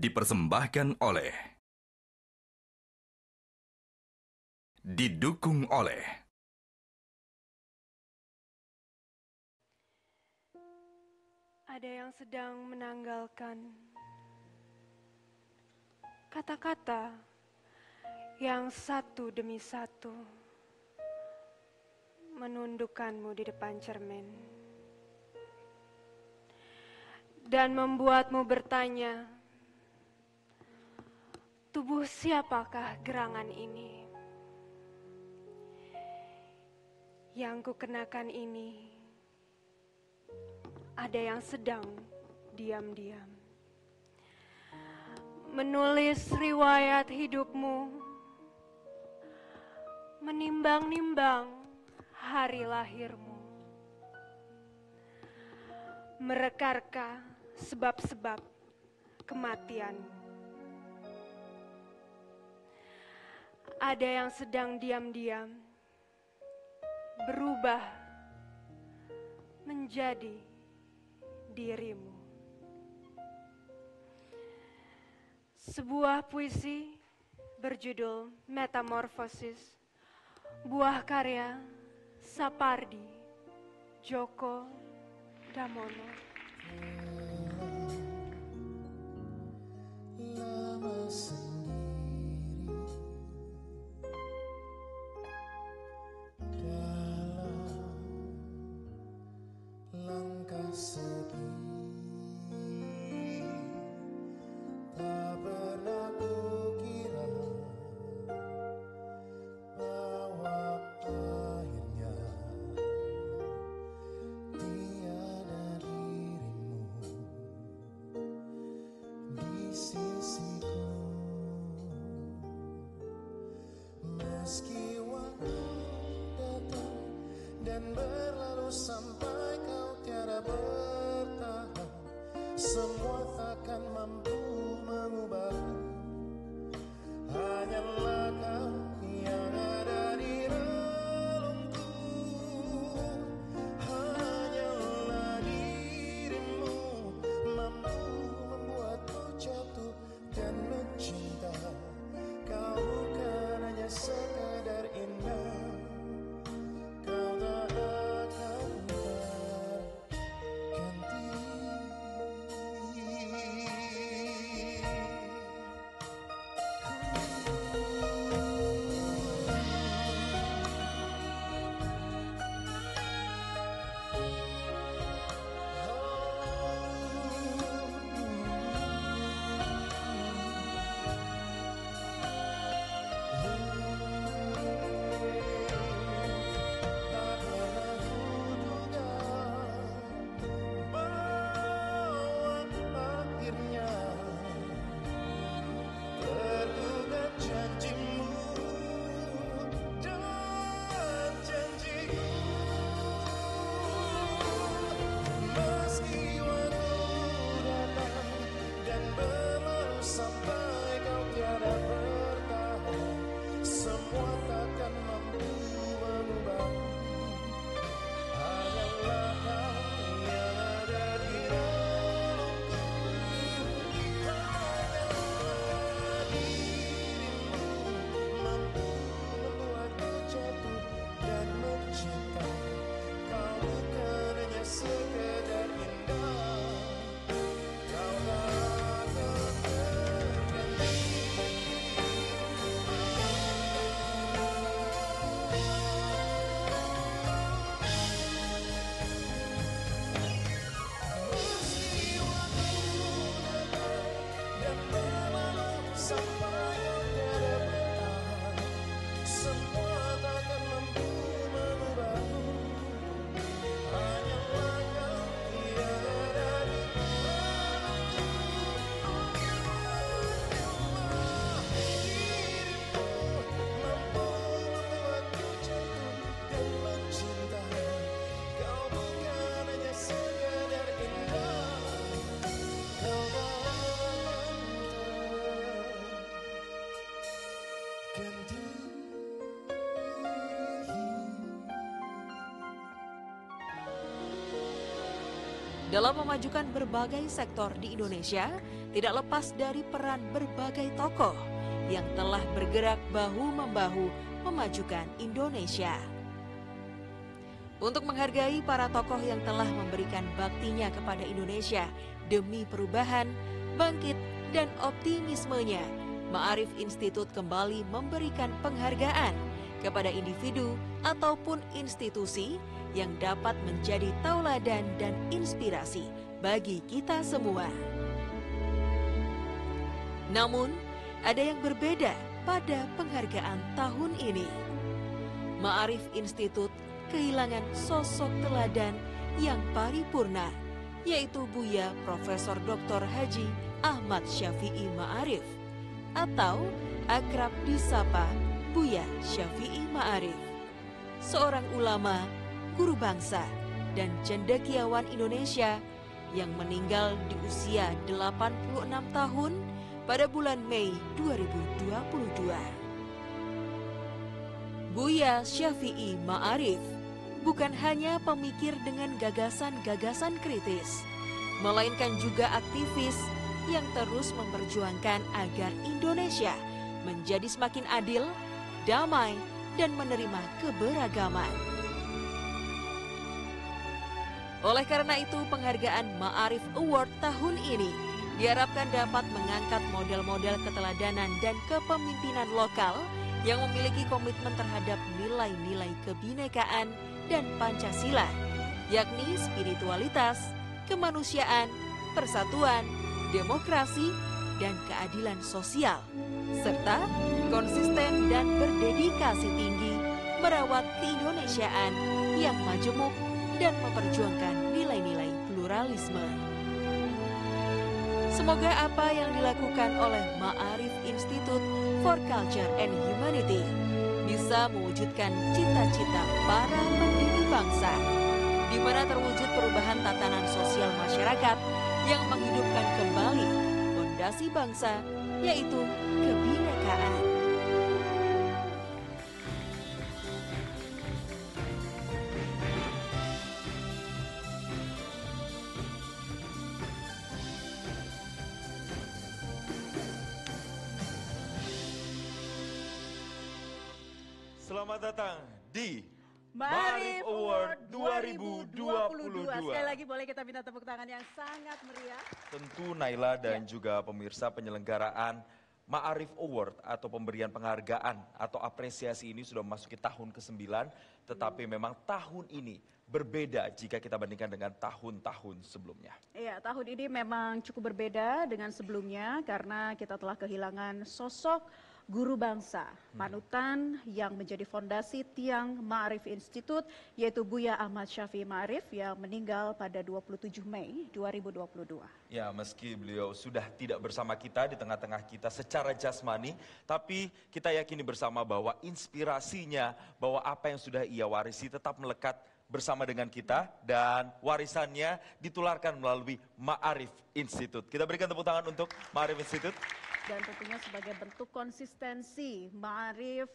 dipersembahkan oleh, didukung oleh ada yang sedang menanggalkan kata-kata yang satu demi satu menundukkanmu di depan cermin dan membuatmu bertanya, tubuh siapakah gerangan ini? Yang kukenakan ini ada yang sedang diam-diam menulis riwayat hidupmu, menimbang-nimbang hari lahirmu, mereka-reka sebab-sebab kematianmu. Ada yang sedang diam-diam berubah menjadi dirimu. Sebuah puisi berjudul Metamorfosis, buah karya Sapardi Djoko Damono. Lama sendiri dalam langkah sepi, tak pernah kukira bahwa akhirnya tiada dirimu di sisiku. Meski waktu datang dan berlalu sampai kau tiada bertahan, semua takkan mampu mengubahku. Hanyalah kau yang ada di relungku, hanyalah dirimu mampu membuatku jatuh dan mencinta. Kau bukan hanya sekadar indah, kau tak akan terganti. Dalam memajukan berbagai sektor di Indonesia, tidak lepas dari peran berbagai tokoh yang telah bergerak bahu-membahu memajukan Indonesia. Untuk menghargai para tokoh yang telah memberikan baktinya kepada Indonesia demi perubahan, bangkit, dan optimismenya, Ma'arif Institute kembali memberikan penghargaan kepada individu ataupun institusi yang dapat menjadi tauladan dan inspirasi bagi kita semua. Namun, ada yang berbeda pada penghargaan tahun ini. Ma'arif Institute kehilangan sosok teladan yang paripurna, yaitu Buya Profesor Dr. Haji Ahmad Syafi'i Ma'arif, atau akrab disapa Buya Syafi'i Ma'arif, seorang ulama, guru bangsa, dan cendekiawan Indonesia yang meninggal di usia 86 tahun pada bulan Mei 2022. Buya Syafi'i Ma'arif bukan hanya pemikir dengan gagasan-gagasan kritis, melainkan juga aktivis yang terus memperjuangkan agar Indonesia menjadi semakin adil, damai, dan menerima keberagaman. Oleh karena itu, penghargaan Ma'arif Award tahun ini diharapkan dapat mengangkat model-model keteladanan dan kepemimpinan lokal yang memiliki komitmen terhadap nilai-nilai kebinekaan dan Pancasila, yakni spiritualitas, kemanusiaan, persatuan, demokrasi, dan keadilan sosial, serta konsisten dan berdedikasi tinggi merawat keindonesiaan yang majemuk dan memperjuangkan nilai-nilai pluralisme. Semoga apa yang dilakukan oleh Ma'arif Institute for Culture and Humanity bisa mewujudkan cita-cita para pendiri bangsa, di mana terwujud perubahan tatanan sosial masyarakat yang menghidupkan kembali fondasi bangsa, yaitu kebinekaan. Selamat datang di Ma'arif Award 2022. 2022. Sekali lagi boleh kita minta tepuk tangan yang sangat meriah. Tentu Naila dan juga pemirsa, penyelenggaraan Ma'arif Award atau pemberian penghargaan atau apresiasi ini sudah memasuki tahun ke-9. Tetapi memang tahun ini berbeda jika kita bandingkan dengan tahun-tahun sebelumnya. Iya, tahun ini memang cukup berbeda dengan sebelumnya karena kita telah kehilangan sosok guru bangsa, panutan yang menjadi fondasi tiang Ma'arif Institute, yaitu Buya Ahmad Syafi'i Ma'arif yang meninggal pada 27 Mei 2022. Ya, meski beliau sudah tidak bersama kita di tengah-tengah kita secara jasmani, tapi kita yakini bersama bahwa inspirasinya, bahwa apa yang sudah ia warisi tetap melekat bersama dengan kita dan warisannya ditularkan melalui Ma'arif Institute. Kita berikan tepuk tangan untuk Ma'arif Institute. Dan tentunya sebagai bentuk konsistensi Ma'arif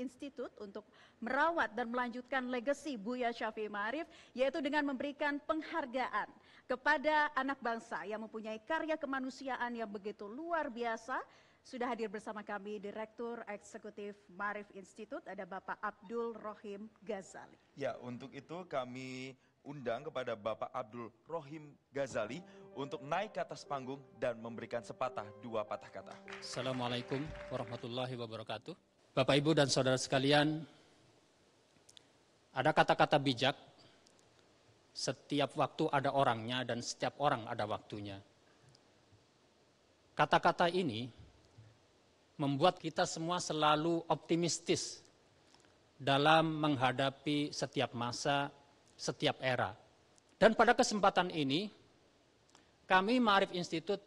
Institute untuk merawat dan melanjutkan legasi Buya Syafi'i Ma'arif, yaitu dengan memberikan penghargaan kepada anak bangsa yang mempunyai karya kemanusiaan yang begitu luar biasa. Sudah hadir bersama kami Direktur Eksekutif Ma'arif Institute, ada Bapak Abdul Rohim Ghazali. Ya, untuk itu kami undang kepada Bapak Abdul Rohim Ghazali untuk naik ke atas panggung dan memberikan sepatah dua patah kata. Assalamualaikum warahmatullahi wabarakatuh. Bapak, Ibu, dan saudara sekalian, ada kata-kata bijak, setiap waktu ada orangnya dan setiap orang ada waktunya. Kata-kata ini membuat kita semua selalu optimistis dalam menghadapi setiap masa, setiap era. Dan pada kesempatan ini, kami Ma'arif Institute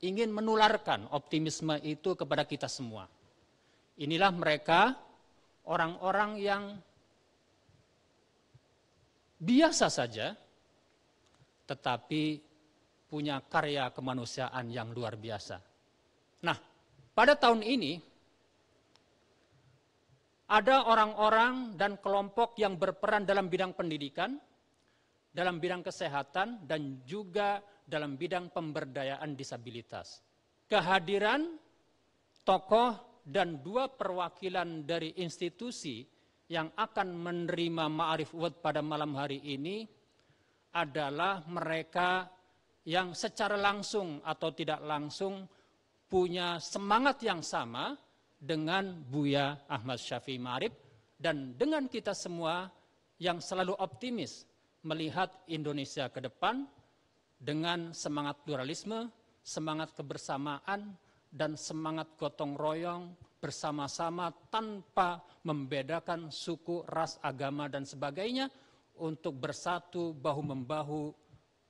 ingin menularkan optimisme itu kepada kita semua. Inilah mereka, orang-orang yang biasa saja, tetapi punya karya kemanusiaan yang luar biasa. Nah, pada tahun ini, ada orang-orang dan kelompok yang berperan dalam bidang pendidikan, dalam bidang kesehatan dan juga dalam bidang pemberdayaan disabilitas. Kehadiran tokoh dan 2 perwakilan dari institusi yang akan menerima Ma'arif Award pada malam hari ini adalah mereka yang secara langsung atau tidak langsung punya semangat yang sama dengan Buya Ahmad Syafi'i Ma'arif dan dengan kita semua yang selalu optimis melihat Indonesia ke depan dengan semangat pluralisme, semangat kebersamaan, dan semangat gotong royong bersama-sama tanpa membedakan suku, ras, agama, dan sebagainya untuk bersatu bahu-membahu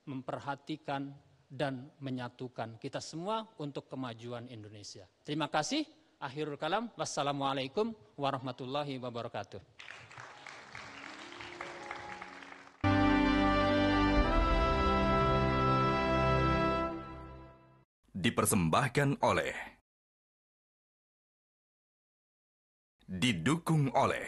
memperhatikan dan menyatukan kita semua untuk kemajuan Indonesia. Terima kasih. Akhirul kalam. Wassalamualaikum warahmatullahi wabarakatuh. Dipersembahkan oleh, didukung oleh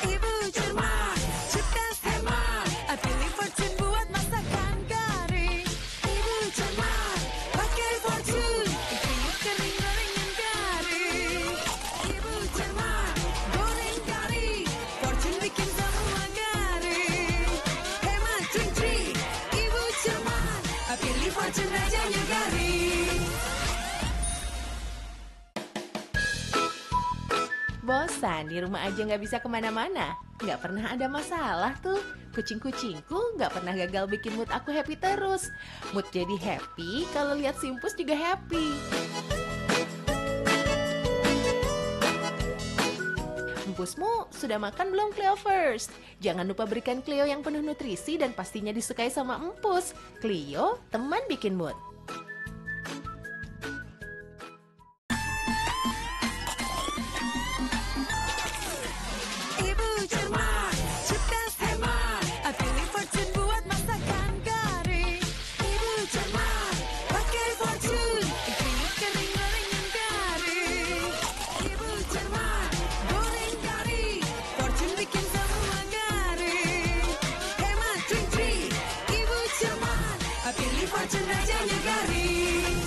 Ibu cermat, cerdas hemat, pilih Fortune buat masakan garing. Ibu cermat, pakai Fortune, kriuk kering goreng yang garing. Ibu cermat, goreng garing, Fortune bikin semua garing. Hemat trik-trik, ibu cermat, pilih Fortune rajanya garing. Bosan di rumah aja nggak bisa kemana-mana? Nggak pernah ada masalah tuh. Kucing-kucingku nggak pernah gagal bikin mood aku happy terus. Mood jadi happy kalau lihat Simpus juga happy. Empusmu sudah makan belum Cleo First? Jangan lupa berikan Cleo yang penuh nutrisi dan pastinya disukai sama Empus. Cleo, teman bikin mood. Ibu cermat, cerdas hemat, pilih Fortune buat masakan garing. Ibu cermat, pakai Fortune, kriuk kering goreng yang garing. Ibu cermat, goreng garing, Fortune bikin semua garing. Hemat trik-trik, ibu cermat, pilih Fortune rajanya garing.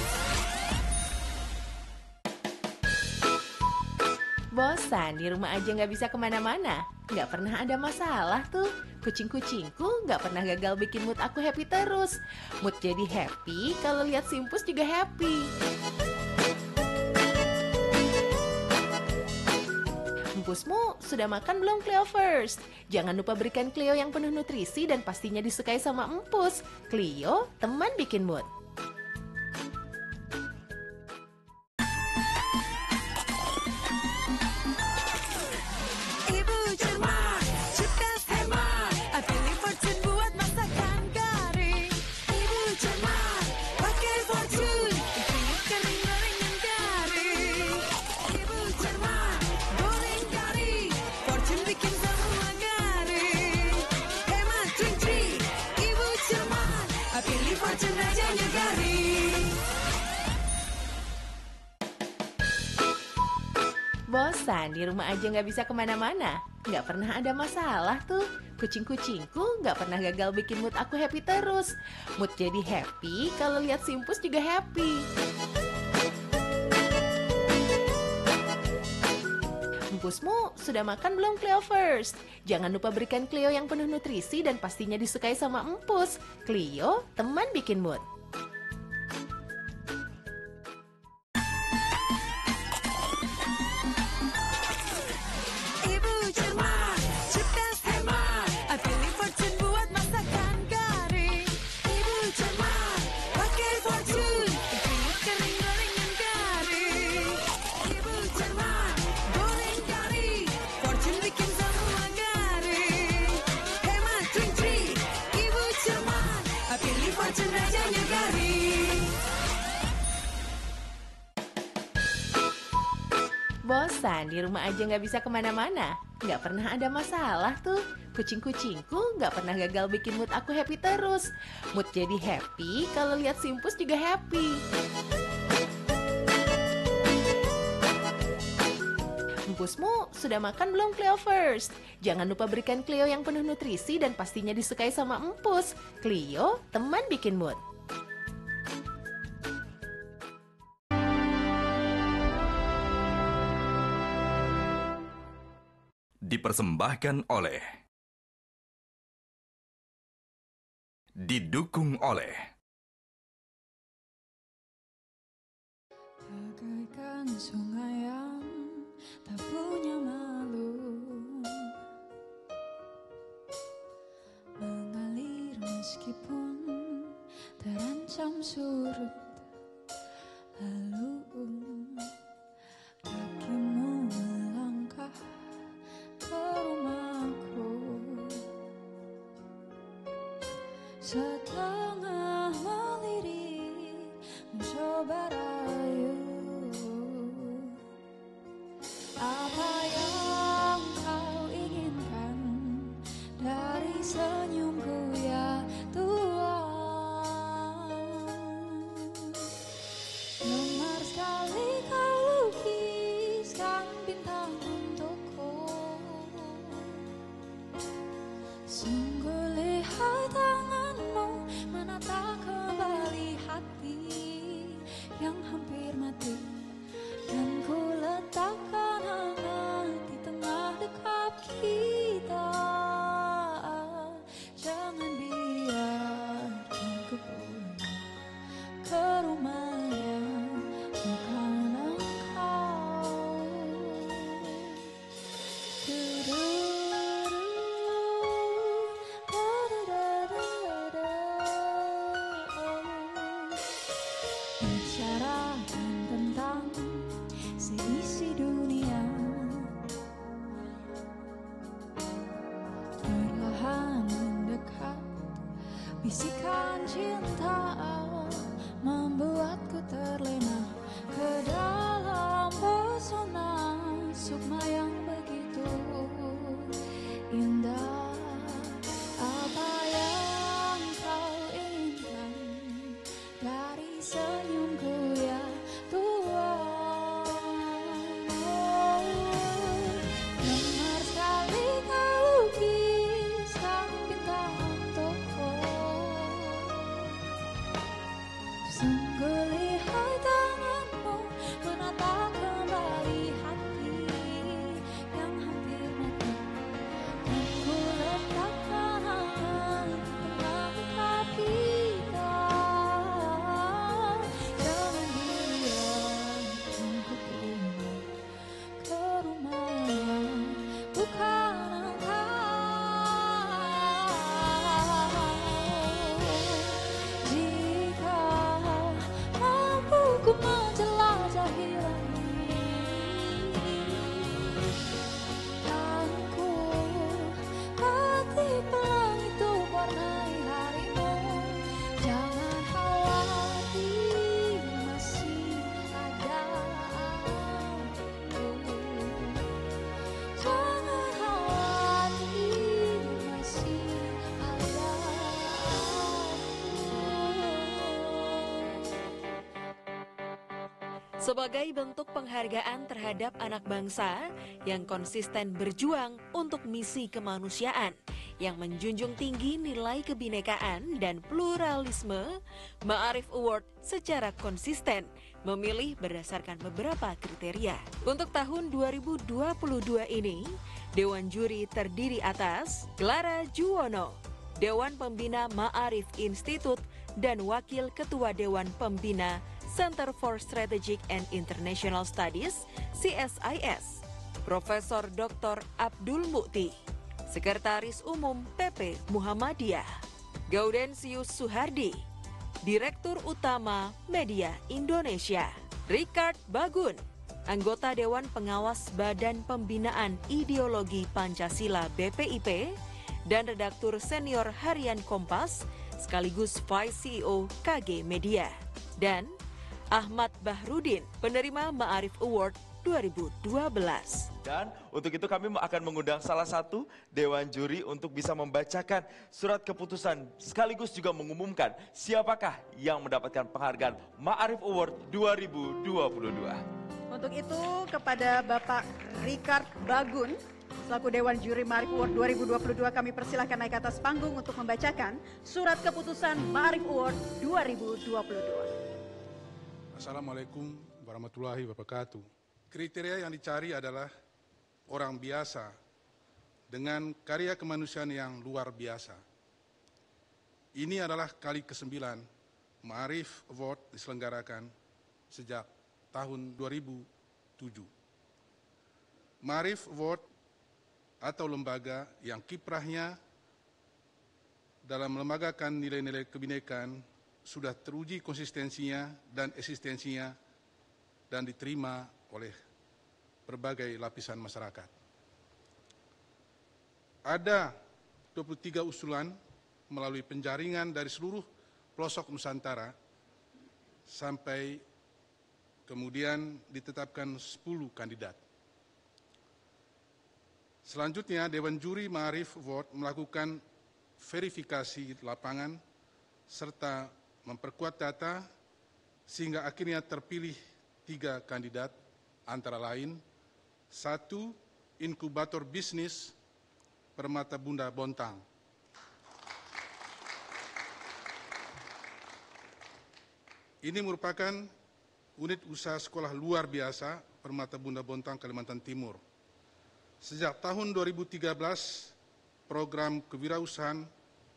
Bosan di rumah aja nggak bisa kemana-mana? Nggak pernah ada masalah tuh. Kucing-kucingku nggak pernah gagal bikin mood aku happy terus. Mood jadi happy kalau lihat Simpus juga happy. Empusmu sudah makan belum Cleo First? Jangan lupa berikan Cleo yang penuh nutrisi dan pastinya disukai sama Empus. Cleo, teman bikin mood. Ibu cermat, cerdas hemat, pilih Fortune buat masakan garing. Ibu cermat, pakai Fortune, kriuk kering goreng yang garing. Ibu cermat, goreng garing, Fortune bikin semua garing. Hemat trik-trik, ibu cermat, pilih Fortune rajanya garing. Bosan di rumah aja nggak bisa kemana-mana? Nggak pernah ada masalah tuh. Kucing-kucingku nggak pernah gagal bikin mood aku happy terus. Mood jadi happy kalau lihat Simpus juga happy. Empusmu sudah makan belum Cleo First? Jangan lupa berikan Cleo yang penuh nutrisi dan pastinya disukai sama Empus. Cleo, teman bikin mood. Ibu cermat, cerdas hemat, pilih Fortune buat masakan garing. Ibu cermat, pakai Fortune, kriuk kering goreng yang garing. Ibu cermat, goreng garing, Fortune bikin semua garing. Hemat trik-trik, ibu cermat, pilih Fortune rajanya garing. Bosan di rumah aja nggak bisa kemana-mana? Nggak pernah ada masalah tuh. Kucing-kucingku nggak pernah gagal bikin mood aku happy terus. Mood jadi happy kalau lihat Simpus juga happy. Empusmu sudah makan belum Cleo First? Jangan lupa berikan Cleo yang penuh nutrisi dan pastinya disukai sama empus. Cleo, teman bikin mood. Dipersembahkan oleh, didukung oleh bagaikan sungai yang tak punya malu, mengalir meskipun terancam surut. Lalu kakimu melangkah ke rumahku, setengah melirik mencoba rayu. Apa yang kau inginkan dari senyumku ya Tuhan? Gemar sekali kau lukiskan bintang untukku. Sungguh lihai tanganmu menata kembali hati yang hampir mati, dan ku letakkan hangat di tengah dekap kita. Jangan biarkan ku pulang ke rumah yang bukan engkau. Bicarakan tentang seisi dunia, perlahan mendekat, bisikan cinta membuatku terlena ke dalam pesona sukma yang begitu indah. Apa yang kau inginkan dari senyumku ya Tuhan? Gemar sekali kau lukiskan bintang untukku. Sungguh lihai tanganmu menata kembali hati yang hampir mati, dan ku letakkan hangat di tengah dekap kita. Jangan biarkan ku pulang ke rumah yang bukan engkau. Jika mampu ku menjelajahi langit, dan ku ketik pelangi itu warnai harimu. Jangan khawatir, masih ada aku. Jangan khawatir, masih ada aku. Sebagai bentuk penghargaan terhadap anak bangsa yang konsisten berjuang untuk misi kemanusiaan yang menjunjung tinggi nilai kebinekaan dan pluralisme, Ma'arif Award secara konsisten memilih berdasarkan beberapa kriteria. Untuk tahun 2022 ini, Dewan Juri terdiri atas Clara Juwono, Dewan Pembina Ma'arif Institute dan Wakil Ketua Dewan Pembina Center for Strategic and International Studies, CSIS, Profesor Dr. Abdul Mukti, Sekretaris Umum PP Muhammadiyah, Gaudensius Suhardi, Direktur Utama Media Indonesia, Richard Bagun, Anggota Dewan Pengawas Badan Pembinaan Ideologi Pancasila BPIP, dan Redaktur Senior Harian Kompas, sekaligus Vice CEO KG Media, dan Ahmad Bahrudin, penerima Ma'arif Award 2012. Dan untuk itu kami akan mengundang salah satu Dewan Juri untuk bisa membacakan surat keputusan sekaligus juga mengumumkan siapakah yang mendapatkan penghargaan Ma'arif Award 2022. Untuk itu kepada Bapak Richard Bagun selaku Dewan Juri Maarif Award 2022 kami persilahkan naik ke atas panggung untuk membacakan surat keputusan Maarif Award 2022. Assalamualaikum warahmatullahi wabarakatuh. Kriteria yang dicari adalah orang biasa dengan karya kemanusiaan yang luar biasa. Ini adalah kali ke-9 Maarif Award diselenggarakan sejak tahun 2007. Maarif Award atau lembaga yang kiprahnya dalam melembagakan nilai-nilai kebinekaan sudah teruji konsistensinya dan eksistensinya dan diterima oleh berbagai lapisan masyarakat. Ada 23 usulan melalui penjaringan dari seluruh pelosok Nusantara sampai kemudian ditetapkan 10 kandidat. Selanjutnya, Dewan Juri Maarif Award melakukan verifikasi lapangan serta memperkuat data sehingga akhirnya terpilih 3 kandidat antara lain 1. Inkubator bisnis Permata Bunda Bontang. Ini merupakan unit usaha sekolah luar biasa Permata Bunda Bontang, Kalimantan Timur. Sejak tahun 2013, program kewirausahaan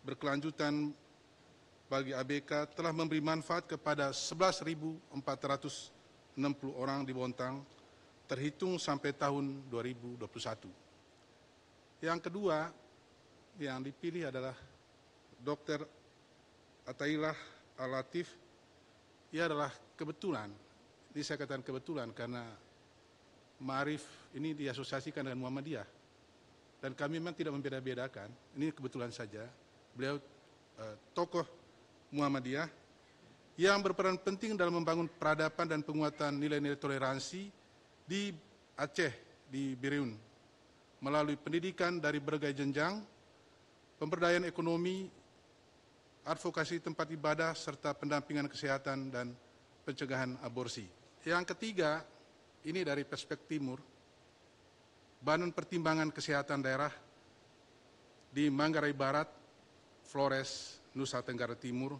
berkelanjutan bagi ABK telah memberi manfaat kepada 11.460 orang di Bontang, terhitung sampai tahun 2021. Yang kedua yang dipilih adalah Dr. Atailah Al-Latif. Ia adalah kebetulan, ini saya katakan kebetulan karena Maarif ini diasosiasikan dengan Muhammadiyah. Dan kami memang tidak membeda-bedakan, ini kebetulan saja. Beliau tokoh Muhammadiyah yang berperan penting dalam membangun peradaban dan penguatan nilai-nilai toleransi di Aceh, di Biriun, melalui pendidikan dari berbagai jenjang, pemberdayaan ekonomi, advokasi tempat ibadah, serta pendampingan kesehatan dan pencegahan aborsi. Yang ketiga, ini dari perspektif timur, Badan Pertimbangan Kesehatan Daerah di Manggarai Barat, Flores, Nusa Tenggara Timur,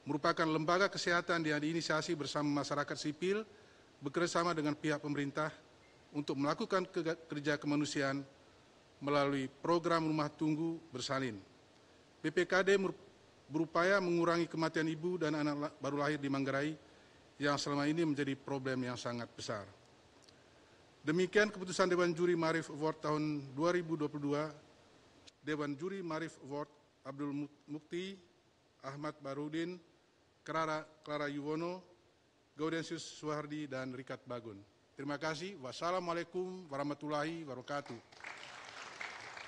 merupakan lembaga kesehatan yang diinisiasi bersama masyarakat sipil, bekerjasama dengan pihak pemerintah untuk melakukan kerja kemanusiaan melalui program rumah tunggu bersalin. BPKD berupaya mengurangi kematian ibu dan anak baru lahir di Manggarai yang selama ini menjadi problem yang sangat besar. Demikian keputusan Dewan Juri Maarif Award tahun 2022. Dewan Juri Maarif Award Abdul Mukti, Ahmad Barudin, Clara Yuwono, Gaudensius Suhardi, dan Richard Bagun. Terima kasih. Wassalamualaikum warahmatullahi wabarakatuh.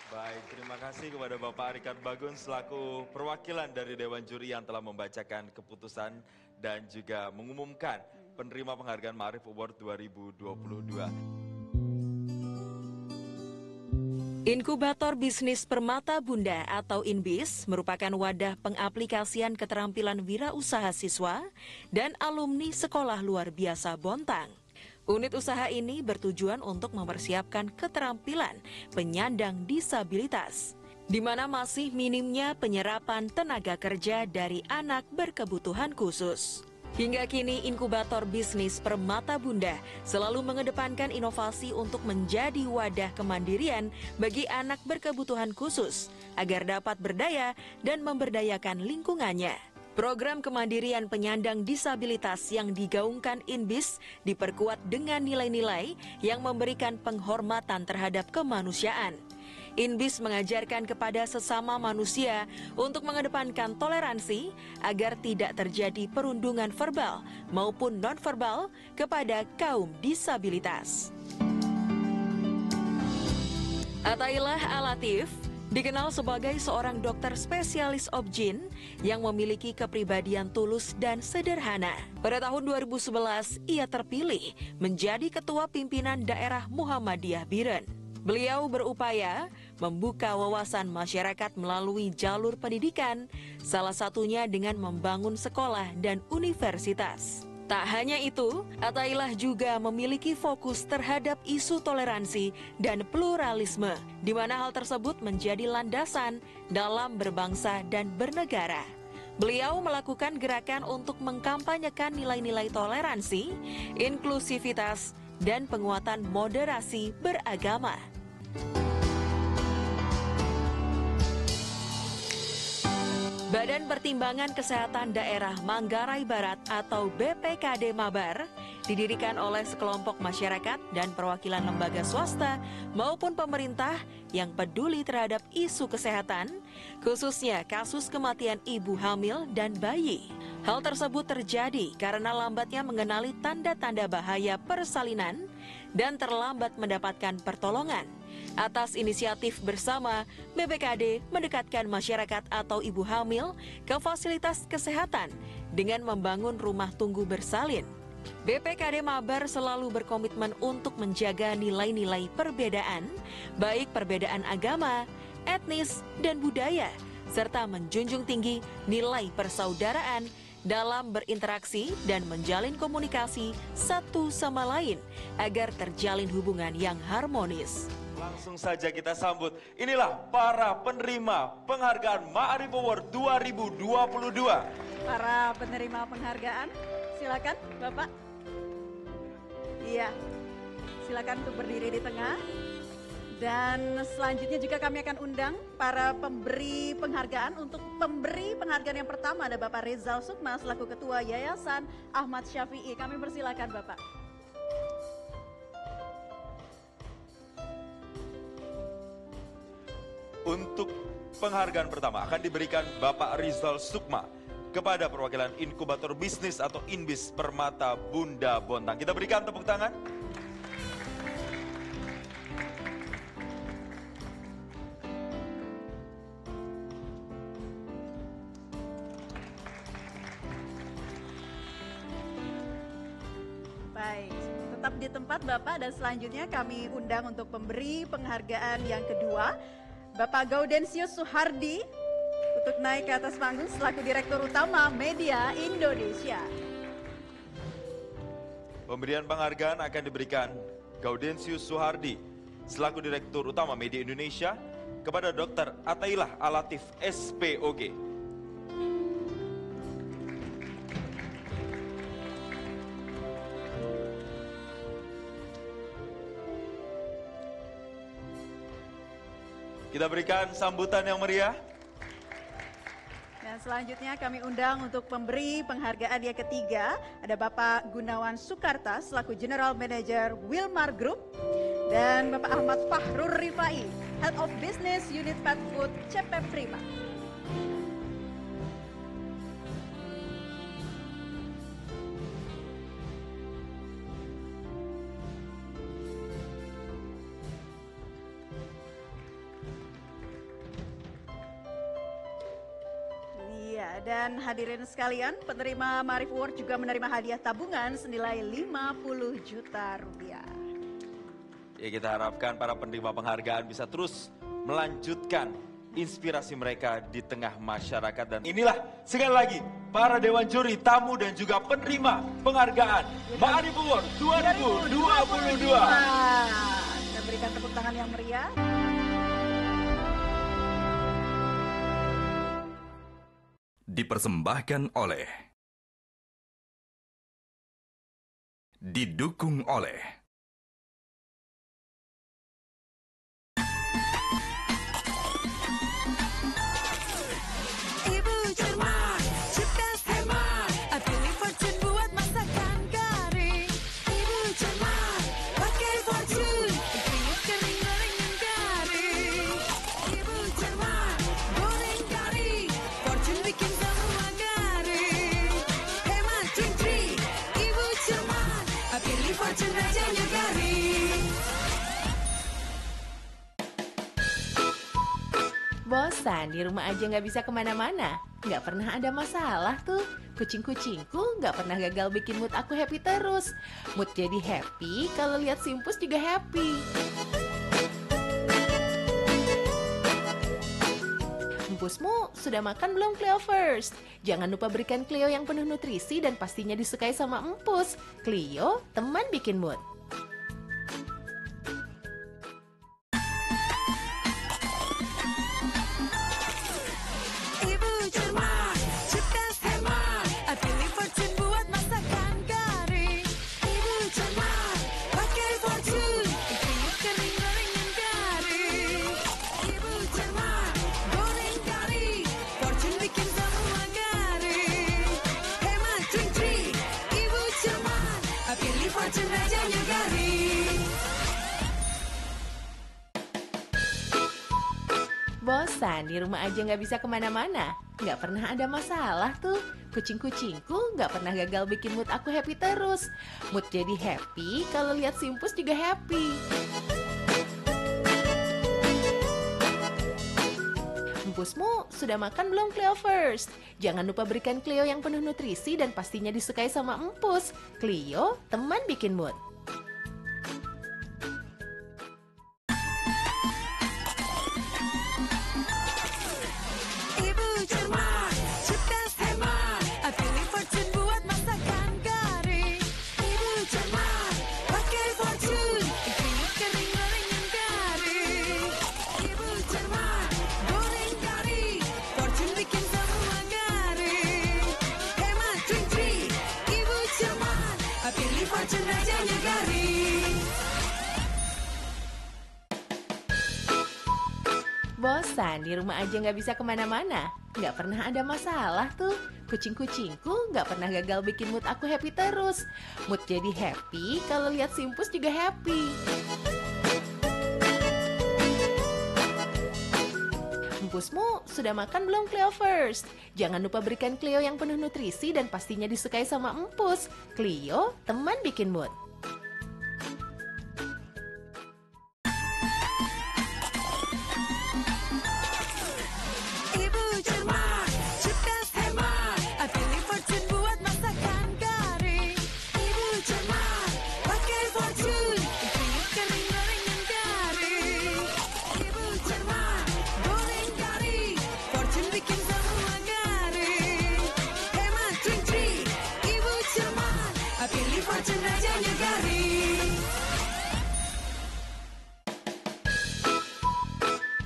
Baik, terima kasih kepada Bapak Richard Bagun selaku perwakilan dari Dewan Juri yang telah membacakan keputusan dan juga mengumumkan penerima penghargaan Maarif Award 2022. Inkubator Bisnis Permata Bunda atau INBIS merupakan wadah pengaplikasian keterampilan wirausaha siswa dan alumni Sekolah Luar Biasa Bontang. Unit usaha ini bertujuan untuk mempersiapkan keterampilan penyandang disabilitas, di mana masih minimnya penyerapan tenaga kerja dari anak berkebutuhan khusus. Hingga kini Inkubator Bisnis Permata Bunda selalu mengedepankan inovasi untuk menjadi wadah kemandirian bagi anak berkebutuhan khusus agar dapat berdaya dan memberdayakan lingkungannya. Program kemandirian penyandang disabilitas yang digaungkan INBIS diperkuat dengan nilai-nilai yang memberikan penghormatan terhadap kemanusiaan. INBIS mengajarkan kepada sesama manusia untuk mengedepankan toleransi agar tidak terjadi perundungan verbal maupun nonverbal kepada kaum disabilitas. Atailah Al-Latif dikenal sebagai seorang dokter spesialis objin yang memiliki kepribadian tulus dan sederhana. Pada tahun 2011, ia terpilih menjadi Ketua Pimpinan Daerah Muhammadiyah Biren. Beliau berupaya membuka wawasan masyarakat melalui jalur pendidikan, salah satunya dengan membangun sekolah dan universitas. Tak hanya itu, Atailah juga memiliki fokus terhadap isu toleransi dan pluralisme, di mana hal tersebut menjadi landasan dalam berbangsa dan bernegara. Beliau melakukan gerakan untuk mengkampanyekan nilai-nilai toleransi, inklusivitas, dan penguatan moderasi beragama. Badan Pertimbangan Kesehatan Daerah Manggarai Barat atau BPKD Mabar didirikan oleh sekelompok masyarakat dan perwakilan lembaga swasta maupun pemerintah yang peduli terhadap isu kesehatan, khususnya kasus kematian ibu hamil dan bayi. Hal tersebut terjadi karena lambatnya mengenali tanda-tanda bahaya persalinan dan terlambat mendapatkan pertolongan. Atas inisiatif bersama, BPKD mendekatkan masyarakat atau ibu hamil ke fasilitas kesehatan dengan membangun rumah tunggu bersalin. BPKD Mabar selalu berkomitmen untuk menjaga nilai-nilai perbedaan, baik perbedaan agama, etnis, dan budaya, serta menjunjung tinggi nilai persaudaraan dalam berinteraksi dan menjalin komunikasi satu sama lain agar terjalin hubungan yang harmonis. Langsung saja kita sambut, inilah para penerima penghargaan Ma'arif Award 2022. Para penerima penghargaan, silakan Bapak. Iya, silakan untuk berdiri di tengah. Dan selanjutnya juga kami akan undang para pemberi penghargaan. Untuk pemberi penghargaan yang pertama ada Bapak Rizal Sukma selaku Ketua Yayasan Ahmad Syafi'i. Kami persilakan Bapak. Untuk penghargaan pertama akan diberikan Bapak Rizal Sukma kepada perwakilan Inkubator Bisnis atau Inbis Permata Bunda Bontang. Kita berikan tepuk tangan. Baik, tetap di tempat Bapak, dan selanjutnya kami undang untuk pemberi penghargaan yang kedua Bapak Gaudensius Suhardi untuk naik ke atas panggung selaku Direktur Utama Media Indonesia. Pemberian penghargaan akan diberikan Gaudensius Suhardi selaku Direktur Utama Media Indonesia kepada Dr. Atailah Alatif SPOG. Kita berikan sambutan yang meriah. Dan selanjutnya kami undang untuk pemberi penghargaan yang ketiga ada Bapak Gunawan Sukarta selaku General Manager Wilmar Group dan Bapak Ahmad Fahrur Rifai, Head of Business Unit Pet Food CP Prima. Dan hadirin sekalian, penerima Ma'arif Award juga menerima hadiah tabungan senilai 50 juta rupiah. Ya, kita harapkan para penerima penghargaan bisa terus melanjutkan inspirasi mereka di tengah masyarakat. Dan inilah sekali lagi para dewan juri, tamu dan juga penerima penghargaan Ma'arif Award 2022. Kita berikan tepuk tangan yang meriah. Dipersembahkan oleh, didukung oleh Ibu cermat, cerdas hemat, pilih Fortune buat masakan garing. Ibu cermat, pakai Fortune, kriuk kering goreng yang garing. Ibu cermat, goreng garing, Fortune bikin semua garing. Hemat trik-trik, ibu cermat, pilih Fortune rajanya garing. Bosan di rumah aja nggak bisa kemana-mana? Nggak pernah ada masalah tuh. Kucing-kucingku nggak pernah gagal bikin mood aku happy terus. Mood jadi happy kalau lihat Simpus juga happy. 4 Empusmu, sudah makan belum Cleo First? Jangan lupa berikan Cleo yang penuh nutrisi dan pastinya disukai sama empus. Cleo, teman bikin mood. Ibu cermat, cerdas hemat, pilih Fortune buat masakan kari. Ibu cermat, pakai Fortune, kriuk kering gorengan kari. Ibu cermat, goreng kari, Fortune bikin semua kari. Hemat trik-trik, ibu cermat, pilih Fortune rajanya kari. Bosan di rumah aja nggak bisa kemana-mana? Nggak pernah ada masalah tuh. Kucing-kucingku nggak pernah gagal bikin mood aku happy terus. Mood jadi happy kalau lihat Simpus juga happy. Empusmu, sudah makan belum Cleo First? Jangan lupa berikan Cleo yang penuh nutrisi dan pastinya disukai sama empus. Cleo, teman bikin mood. Ibu cermat, cerdas hemat, pilih Fortune buat masakan kari. Ibu cermat, pakai Fortune, kriuk kering gorengan kari. Ibu cermat, goreng kari, Fortune bikin semua kari. Hemat trik-trik, ibu cermat, pilih Fortune rajanya kari. Bosan di rumah aja nggak bisa kemana-mana? Nggak pernah ada masalah tuh. Kucing-kucingku nggak pernah gagal bikin mood aku happy terus. Mood jadi happy kalau lihat Simpus juga happy. Empusmu, sudah makan belum Cleo First? Jangan lupa berikan Cleo yang penuh nutrisi dan pastinya disukai sama empus. Cleo, teman bikin mood. Ibu cermat, cerdas hemat, pilih Fortune buat masakan kari. Ibu cermat, pakai Fortune, kriuk kering gorengan kari. Ibu cermat, goreng kari, Fortune bikin semua kari. Hemat trik-trik, ibu cermat, pilih Fortune rajanya kari.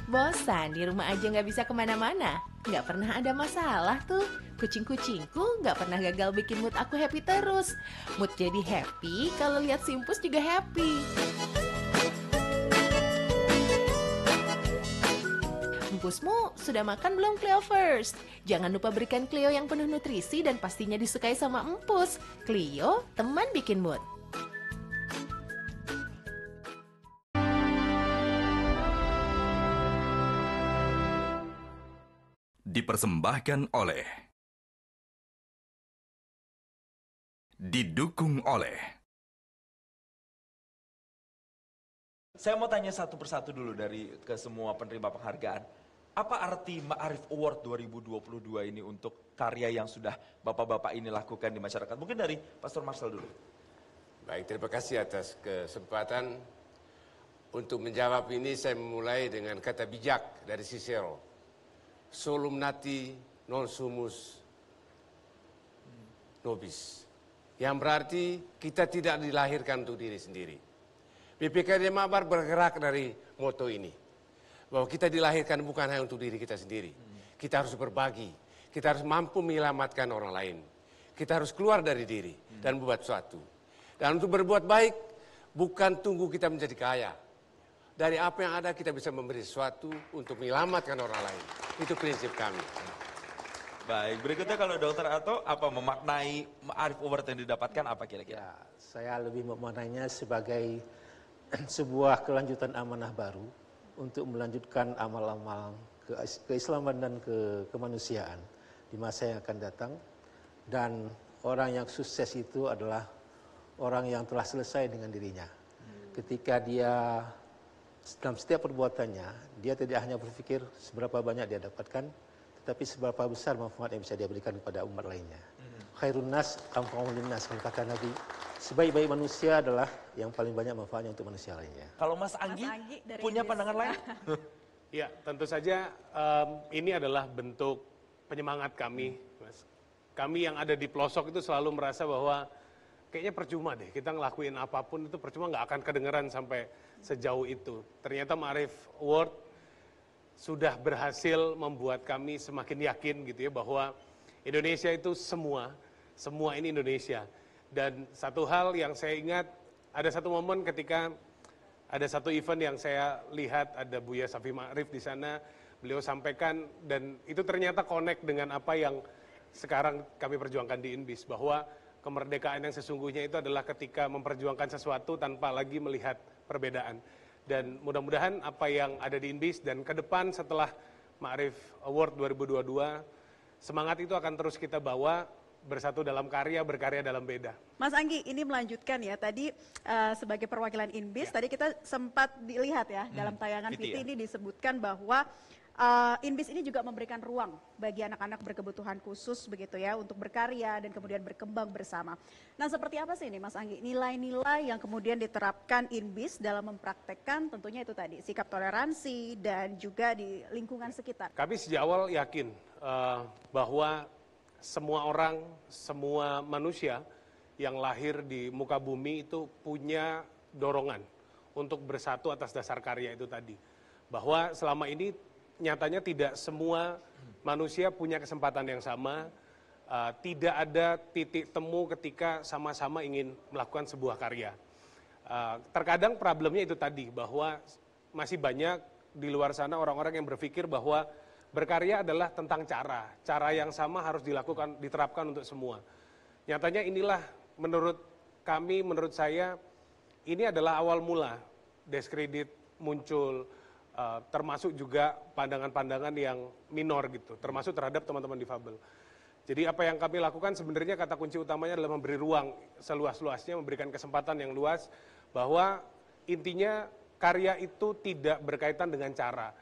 Bosan di rumah aja nggak bisa kemana-mana? Nggak pernah ada masalah tuh. Kucing-kucingku nggak pernah gagal bikin mood aku happy terus. Mood jadi happy kalau lihat Simpus juga happy. Empusmu, sudah makan belum Cleo First? Jangan lupa berikan Cleo yang penuh nutrisi dan pastinya disukai sama empus. Cleo, teman bikin mood. Dipersembahkan oleh, didukung oleh. Saya mau tanya satu persatu dulu ke semua penerima penghargaan. Apa arti Ma'arif Award 2022 ini untuk karya yang sudah bapak-bapak ini lakukan di masyarakat? Mungkin dari Pastor Marcel dulu. Baik, terima kasih atas kesempatan. Untuk menjawab ini saya memulai dengan kata bijak dari Cicero. Solum nati non sumus nobis. Yang berarti kita tidak dilahirkan untuk diri sendiri. BPKD Mabar bergerak dari moto ini. Bahwa kita dilahirkan bukan hanya untuk diri kita sendiri. Kita harus berbagi. Kita harus mampu menyelamatkan orang lain. Kita harus keluar dari diri dan membuat sesuatu. Dan untuk berbuat baik, bukan tunggu kita menjadi kaya. Dari apa yang ada kita bisa memberi sesuatu untuk menyelamatkan orang lain. Itu prinsip kami. Baik, berikutnya kalau Dokter Ato, apa memaknai Ma'arif Award yang didapatkan apa kira-kira? Ya, saya lebih memaknainya sebagai sebuah kelanjutan amanah baru untuk melanjutkan amal-amal keislaman dan kemanusiaan di masa yang akan datang. Dan orang yang sukses itu adalah orang yang telah selesai dengan dirinya. Ketika dia dalam setiap perbuatannya, dia tidak hanya berpikir seberapa banyak dia dapatkan, tetapi seberapa besar manfaat yang bisa dia berikan kepada umat lainnya. Khairun nas anfa'uhum linnas, kata Nabi. Sebaik-baik manusia adalah yang paling banyak manfaatnya untuk manusia lainnya. Kalau Mas Anggi punya pandangan lain? Ya, tentu saja ini adalah bentuk penyemangat kami, Mas. Kami yang ada di pelosok itu selalu merasa bahwa kayaknya percuma deh, kita ngelakuin apapun itu percuma, nggak akan kedengeran sampai sejauh itu. Ternyata Ma'arif Award sudah berhasil membuat kami semakin yakin gitu ya bahwa Indonesia itu semua ini Indonesia. Dan satu hal yang saya ingat, ada satu momen ketika ada satu event yang saya lihat ada Buya Syafi'i Ma'arif di sana, beliau sampaikan dan itu ternyata connect dengan apa yang sekarang kami perjuangkan di INBIS, bahwa kemerdekaan yang sesungguhnya itu adalah ketika memperjuangkan sesuatu tanpa lagi melihat perbedaan. Dan mudah-mudahan apa yang ada di INBIS dan ke depan setelah Ma'arif Award 2022, semangat itu akan terus kita bawa, bersatu dalam karya, berkarya dalam beda. Mas Anggi, ini melanjutkan ya, tadi sebagai perwakilan INBIS, tadi kita sempat dilihat ya, dalam tayangan VT ini disebutkan bahwa INBIS ini juga memberikan ruang bagi anak-anak berkebutuhan khusus begitu ya, untuk berkarya dan kemudian berkembang bersama. Nah, seperti apa sih ini Mas Anggi, nilai-nilai yang kemudian diterapkan INBIS dalam mempraktekkan tentunya itu tadi, sikap toleransi dan juga di lingkungan sekitar? Kami sejak awal yakin bahwa semua orang, semua manusia yang lahir di muka bumi itu punya dorongan untuk bersatu atas dasar karya itu tadi. Bahwa selama ini nyatanya tidak semua manusia punya kesempatan yang sama, tidak ada titik temu ketika sama-sama ingin melakukan sebuah karya. Terkadang problemnya itu tadi, bahwa masih banyak di luar sana orang-orang yang berpikir bahwa berkarya adalah tentang cara yang sama harus dilakukan, diterapkan untuk semua. Nyatanya inilah menurut kami, menurut saya, ini adalah awal mula diskredit muncul, termasuk juga pandangan-pandangan yang minor gitu, termasuk terhadap teman-teman difabel. Jadi apa yang kami lakukan sebenarnya kata kunci utamanya adalah memberi ruang seluas-luasnya, memberikan kesempatan yang luas, bahwa intinya karya itu tidak berkaitan dengan cara.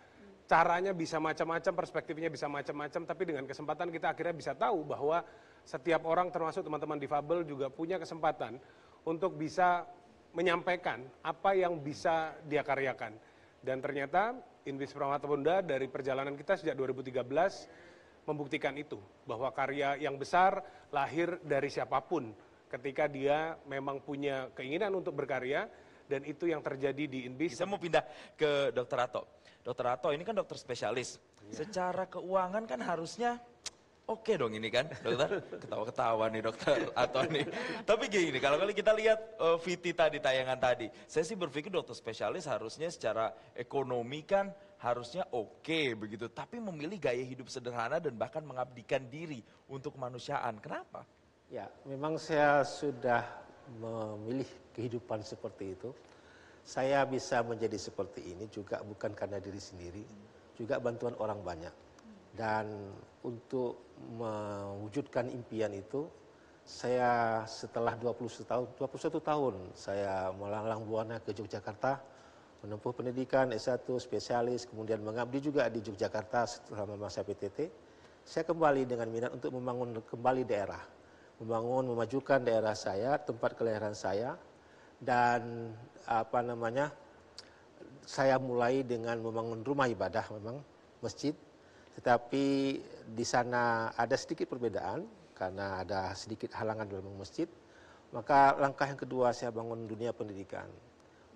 Caranya bisa macam-macam, perspektifnya bisa macam-macam, tapi dengan kesempatan kita akhirnya bisa tahu bahwa setiap orang termasuk teman-teman difabel juga punya kesempatan untuk bisa menyampaikan apa yang bisa dia karyakan. Dan ternyata INBIS Pramata Bunda dari perjalanan kita sejak 2013 membuktikan itu, bahwa karya yang besar lahir dari siapapun ketika dia memang punya keinginan untuk berkarya, dan itu yang terjadi di INBIS. Saya mau pindah ke Dr. Ato. Dr. Ato ini kan dokter spesialis. Secara keuangan kan harusnya oke dong ini kan, dokter? Ketawa-ketawa nih Dr. Ato nih. Tapi gini, kalau kita lihat VT tadi, tayangan tadi, saya sih berpikir dokter spesialis harusnya secara ekonomi kan harusnya oke begitu. Tapi memilih gaya hidup sederhana dan bahkan mengabdikan diri untuk kemanusiaan. Kenapa? Ya, memang saya sudah memilih kehidupan seperti itu. Saya bisa menjadi seperti ini juga bukan karena diri sendiri, juga bantuan orang banyak. Dan untuk mewujudkan impian itu, saya setelah 21 tahun saya melalang buana ke Yogyakarta, menempuh pendidikan S1 spesialis, kemudian mengabdi juga di Yogyakarta selama masa PTT. Saya kembali dengan minat untuk membangun kembali daerah, memajukan daerah saya, tempat kelahiran saya, dan saya mulai dengan membangun rumah ibadah, memang masjid, tetapi di sana ada sedikit perbedaan karena ada sedikit halangan dalam masjid. Maka langkah yang kedua saya bangun dunia pendidikan,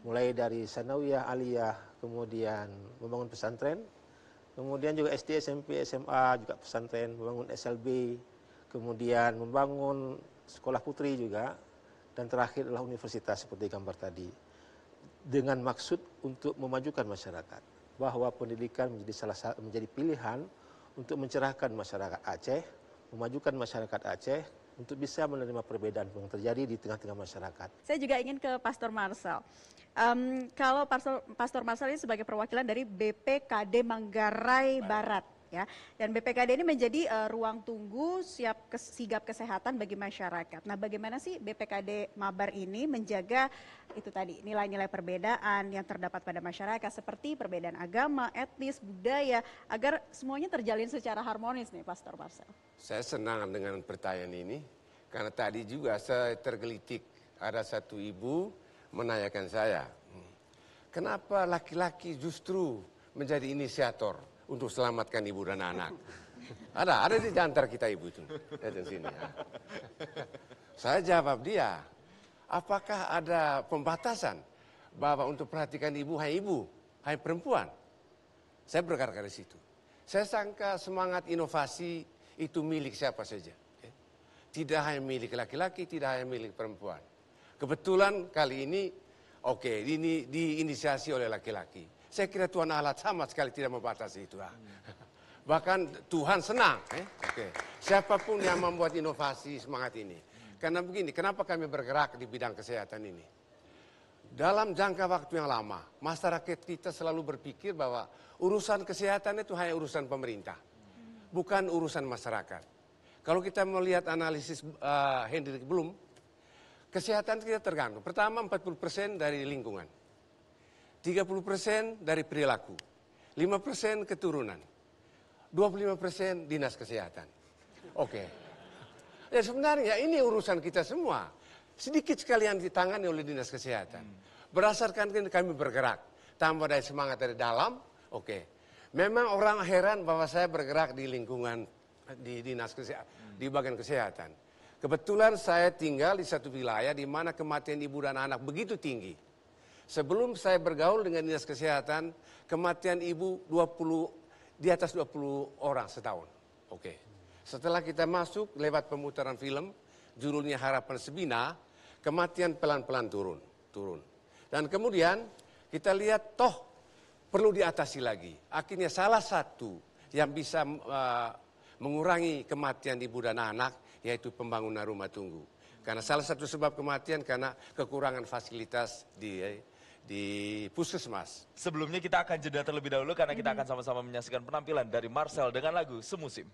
mulai dari sanawiyah, aliyah, kemudian membangun pesantren, kemudian juga SD, SMP, SMA juga pesantren, membangun SLB, kemudian membangun sekolah putri juga, dan terakhir adalah universitas seperti gambar tadi. Dengan maksud untuk memajukan masyarakat, bahwa pendidikan menjadi pilihan untuk mencerahkan masyarakat Aceh, memajukan masyarakat Aceh untuk bisa menerima perbedaan yang terjadi di tengah-tengah masyarakat. Saya juga ingin ke Pastor Marcel. Kalau Pastor Marcel ini sebagai perwakilan dari BPKD Manggarai Barat, ya, dan BPKD ini menjadi ruang tunggu sigap kesehatan bagi masyarakat. Nah, bagaimana sih BPKD Mabar ini menjaga itu tadi nilai-nilai perbedaan yang terdapat pada masyarakat seperti perbedaan agama, etnis, budaya, agar semuanya terjalin secara harmonis nih, Pastor Marcel? Saya senang dengan pertanyaan ini karena tadi juga saya tergelitik, ada satu ibu menanyakan saya, kenapa laki-laki justru menjadi inisiator untuk selamatkan ibu dan anak. Ada di antara kita ibu itu. Datang sini. Saya jawab dia, apakah ada pembatasan bahwa untuk perhatikan ibu, hai perempuan? Saya bergerak dari situ. Saya sangka semangat inovasi itu milik siapa saja. Tidak hanya milik laki-laki, tidak hanya milik perempuan. Kebetulan kali ini, ini diinisiasi oleh laki-laki. Saya kira Tuhan Allah sama sekali tidak membatasi itu. Bahkan Tuhan senang. Siapapun yang membuat inovasi semangat ini. Karena begini, kenapa kami bergerak di bidang kesehatan ini? Dalam jangka waktu yang lama, masyarakat kita selalu berpikir bahwa urusan kesehatan itu hanya urusan pemerintah. Bukan urusan masyarakat. Kalau kita melihat analisis Hendrik Bloom, kesehatan kita tergantung. Pertama 40% dari lingkungan. 30% dari perilaku. 5% keturunan. 25% dinas kesehatan. Ya sebenarnya ini urusan kita semua. Sedikit sekali yang ditangani oleh dinas kesehatan. Berdasarkan kami bergerak. Tambah dari semangat dari dalam, Memang orang heran bahwa saya bergerak di lingkungan, di dinas kesehatan, di bagian kesehatan. Kebetulan saya tinggal di satu wilayah di mana kematian ibu dan anak begitu tinggi. Sebelum saya bergaul dengan dinas kesehatan, kematian ibu di atas 20 orang setahun. Setelah kita masuk lewat pemutaran film, judulnya Harapan Sebina, kematian pelan-pelan turun. Dan kemudian kita lihat perlu diatasi lagi. Akhirnya salah satu yang bisa mengurangi kematian ibu dan anak yaitu pembangunan rumah tunggu. Karena salah satu sebab kematian karena kekurangan fasilitas di puskesmas. Sebelumnya kita akan jeda terlebih dahulu karena kita akan sama-sama menyaksikan penampilan dari Marcel dengan lagu Semusim.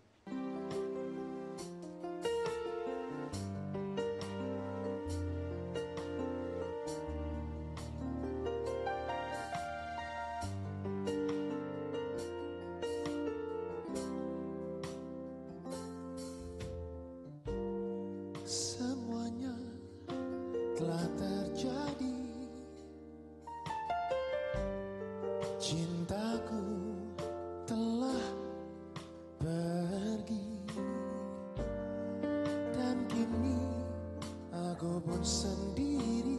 Semuanya telah terjadi, cintaku telah pergi, dan kini aku pun sendiri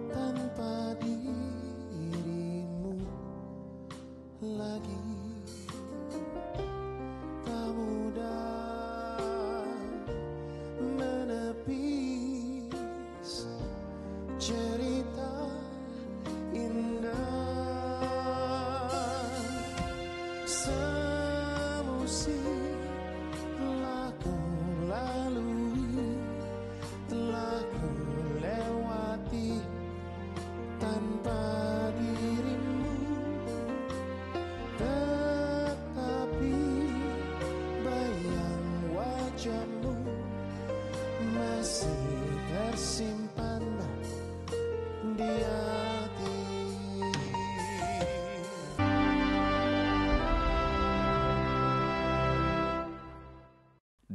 tanpa dirimu lagi. Tak mudah menepis cerita indah. Semusim telah ku lalui, telah ku lewati tanpa dirimu, tetapi bayang wajahmu masih tersimpan di hati.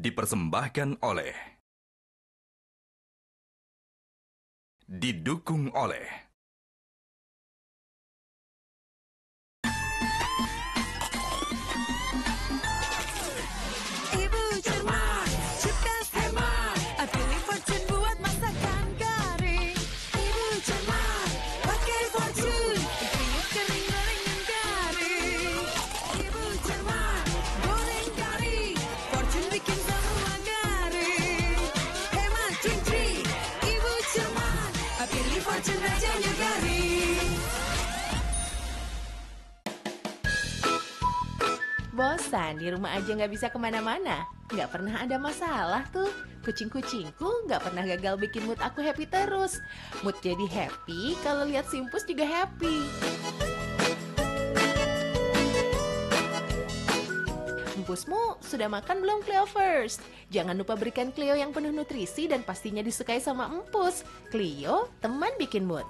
Dipersembahkan oleh, didukung oleh Ibu cermat, cerdas hemat, pilih Fortune buat masakan garing. Ibu cermat, pakai Fortune, kriuk kering gorengan garing. Ibu cermat, goreng garing, Fortune bikin semua garing. Hemat cincin, ibu cermat, pilih Fortune rajanya garing. Bosan di rumah aja nggak bisa kemana-mana? Nggak pernah ada masalah tuh. Kucing-kucingku nggak pernah gagal bikin mood aku happy terus. Mood jadi happy kalau lihat Simpus juga happy. Empusmu sudah makan belum Cleo First? Jangan lupa berikan Cleo yang penuh nutrisi dan pastinya disukai sama Empus. Cleo, teman bikin mood.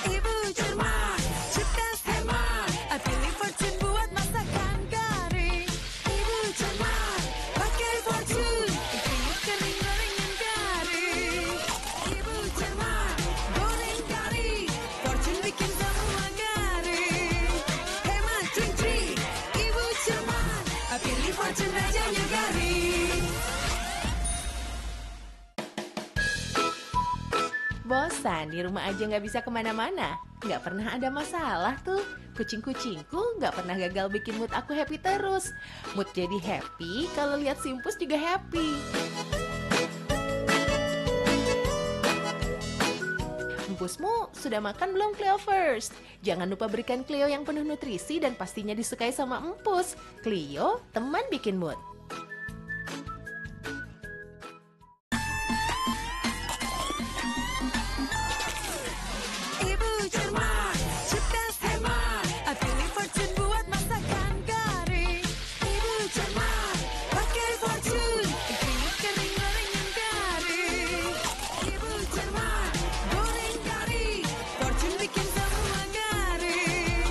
Ibu cermat, cerdas hemat, pilih Fortune buat masakan garing. Ibu cermat, pakai Fortune, kriuk Fortune rajanya garing. Bosan di rumah aja nggak bisa kemana-mana? Nggak pernah ada masalah tuh. Kucing-kucingku nggak pernah gagal bikin mood aku happy terus. Mood jadi happy kalau lihat Simpus juga happy. Empusmu sudah makan belum Cleo First? Jangan lupa berikan Cleo yang penuh nutrisi dan pastinya disukai sama Empus. Cleo, teman bikin mood. Ibu cermat, cerdas hemat, pilih Fortune buat masakan garing. Ibu cermat, pakai Fortune, keringat kering gorengan garing. Ibu cermat, goreng garing, Fortune bikin semua garing.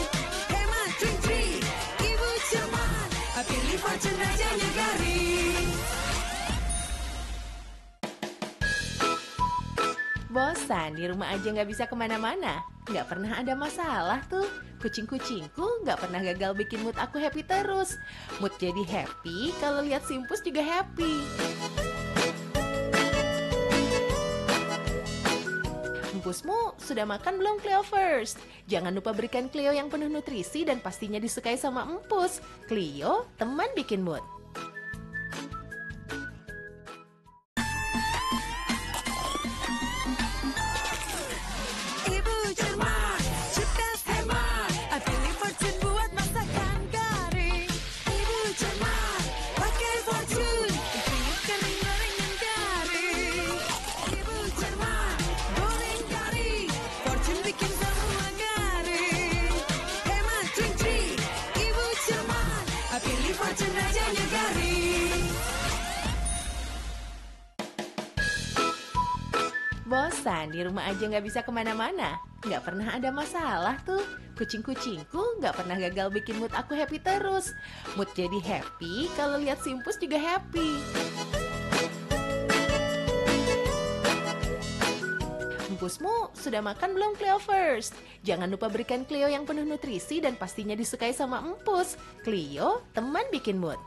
Hemat trik-trik, ibu cermat, pilih Fortune rajanya garing. Bosan di rumah aja nggak bisa kemana-mana? Nggak pernah ada masalah tuh. Kucing-kucingku nggak pernah gagal bikin mood aku happy terus. Mood jadi happy kalau lihat Simpus juga happy. Empusmu sudah makan belum Cleo First? Jangan lupa berikan Cleo yang penuh nutrisi dan pastinya disukai sama Empus. Cleo, teman bikin mood. Ibu cermat, cerdas hemat, pilih Fortune buat masakan garing. Ibu cermat, pakai Fortune, keringat kering gorengan garing. Ibu cermat, goreng garing, Fortune bikin semua garing. Hemat trik-trik, ibu cermat, pilih Fortune rajanya garing. Bosan di rumah aja nggak bisa kemana-mana? Nggak pernah ada masalah tuh. Kucing-kucingku nggak pernah gagal bikin mood aku happy terus. Mood jadi happy kalau lihat Simpus juga happy. Empusmu sudah makan belum Cleo First? Jangan lupa berikan Cleo yang penuh nutrisi dan pastinya disukai sama Empus. Cleo, teman bikin mood.